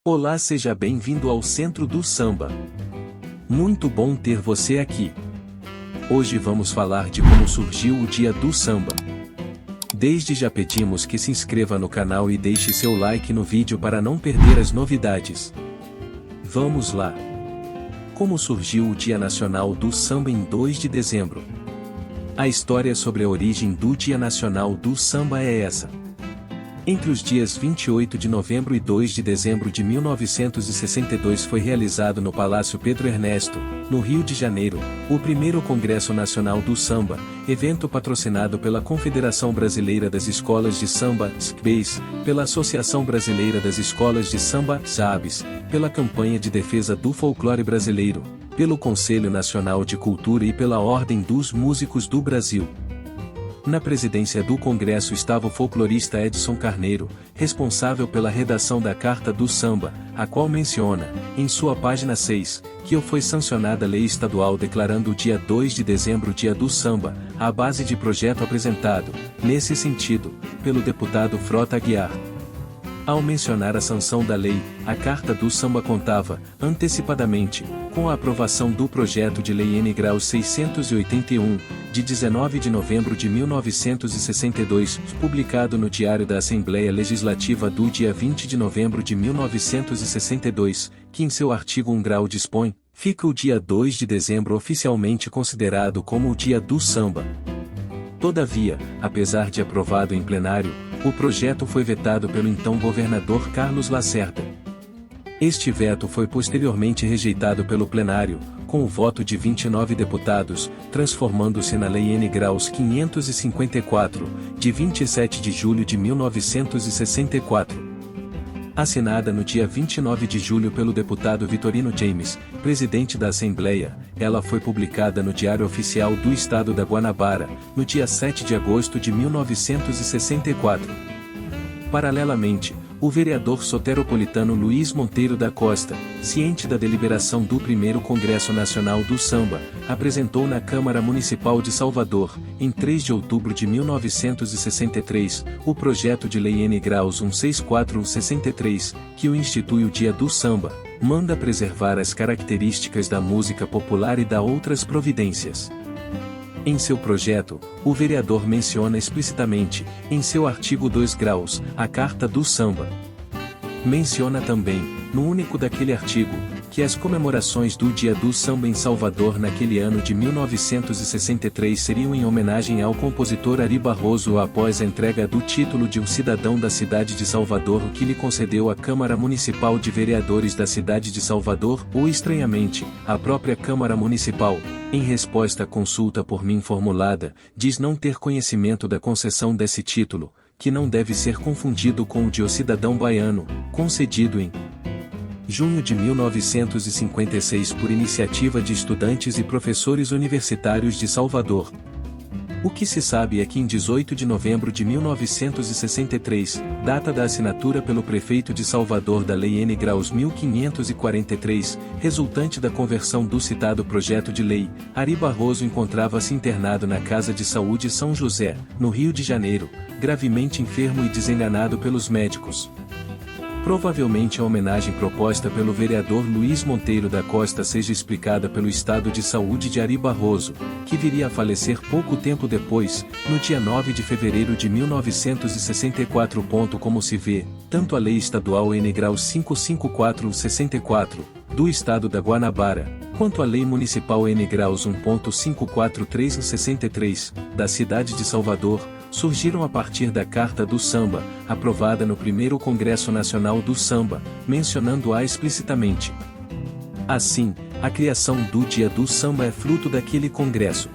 Olá, seja bem-vindo ao Centro do Samba. Muito bom ter você aqui. Hoje vamos falar de como surgiu o Dia do Samba. Desde já pedimos que se inscreva no canal e deixe seu like no vídeo para não perder as novidades. Vamos lá! Como surgiu o Dia Nacional do Samba em 2 de dezembro? A história sobre a origem do Dia Nacional do Samba é essa. Entre os dias 28 de novembro e 2 de dezembro de 1962 foi realizado no Palácio Pedro Ernesto, no Rio de Janeiro, o primeiro Congresso Nacional do Samba, evento patrocinado pela Confederação Brasileira das Escolas de Samba, SCBS, pela Associação Brasileira das Escolas de Samba, SABS, pela Campanha de Defesa do Folclore Brasileiro, pelo Conselho Nacional de Cultura e pela Ordem dos Músicos do Brasil. Na presidência do Congresso estava o folclorista Edson Carneiro, responsável pela redação da Carta do Samba, a qual menciona, em sua página 6, que foi sancionada a lei estadual declarando o dia 2 de dezembro Dia do Samba, à base de projeto apresentado, nesse sentido, pelo deputado Frota Aguiar. Ao mencionar a sanção da lei, a Carta do Samba contava, antecipadamente, com a aprovação do projeto de lei N. Graus 681, de 19 de novembro de 1962, publicado no Diário da Assembleia Legislativa do dia 20 de novembro de 1962, que em seu artigo 1 grau dispõe, fica o dia 2 de dezembro oficialmente considerado como o Dia do Samba. Todavia, apesar de aprovado em plenário, o projeto foi vetado pelo então governador Carlos Lacerda. Este veto foi posteriormente rejeitado pelo plenário, com o voto de 29 deputados, transformando-se na Lei N. Graus 554, de 27 de julho de 1964. Assinada no dia 29 de julho pelo deputado Vitorino James, presidente da Assembleia, ela foi publicada no Diário Oficial do Estado da Guanabara, no dia 7 de agosto de 1964. Paralelamente, o vereador soteropolitano Luiz Monteiro da Costa, ciente da deliberação do primeiro Congresso Nacional do Samba, apresentou na Câmara Municipal de Salvador, em 3 de outubro de 1963, o projeto de lei N. Graus 164/63, que o institui o Dia do Samba, manda preservar as características da música popular e dá outras providências. Em seu projeto, o vereador menciona explicitamente, em seu artigo 2 graus, a Carta do Samba. Menciona também, no único daquele artigo, que as comemorações do Dia do Samba em Salvador naquele ano de 1963 seriam em homenagem ao compositor Ari Barroso após a entrega do título de um cidadão da cidade de Salvador, o que lhe concedeu a Câmara Municipal de Vereadores da cidade de Salvador, ou estranhamente, a própria Câmara Municipal, em resposta à consulta por mim formulada, diz não ter conhecimento da concessão desse título, que não deve ser confundido com o de o cidadão baiano, concedido em junho de 1956 por iniciativa de estudantes e professores universitários de Salvador. O que se sabe é que em 18 de novembro de 1963, data da assinatura pelo prefeito de Salvador da Lei N. Graus 1543, resultante da conversão do citado projeto de lei, Ari Barroso encontrava-se internado na Casa de Saúde São José, no Rio de Janeiro, gravemente enfermo e desenganado pelos médicos. Provavelmente a homenagem proposta pelo vereador Luiz Monteiro da Costa seja explicada pelo estado de saúde de Ari Barroso, que viria a falecer pouco tempo depois, no dia 9 de fevereiro de 1964. Como se vê, tanto a Lei Estadual N. Graus 554/64, do Estado da Guanabara, quanto a Lei Municipal N. Graus 1.543/63, da cidade de Salvador, surgiram a partir da Carta do Samba, aprovada no primeiro Congresso Nacional do Samba, mencionando-a explicitamente. Assim, a criação do Dia do Samba é fruto daquele congresso.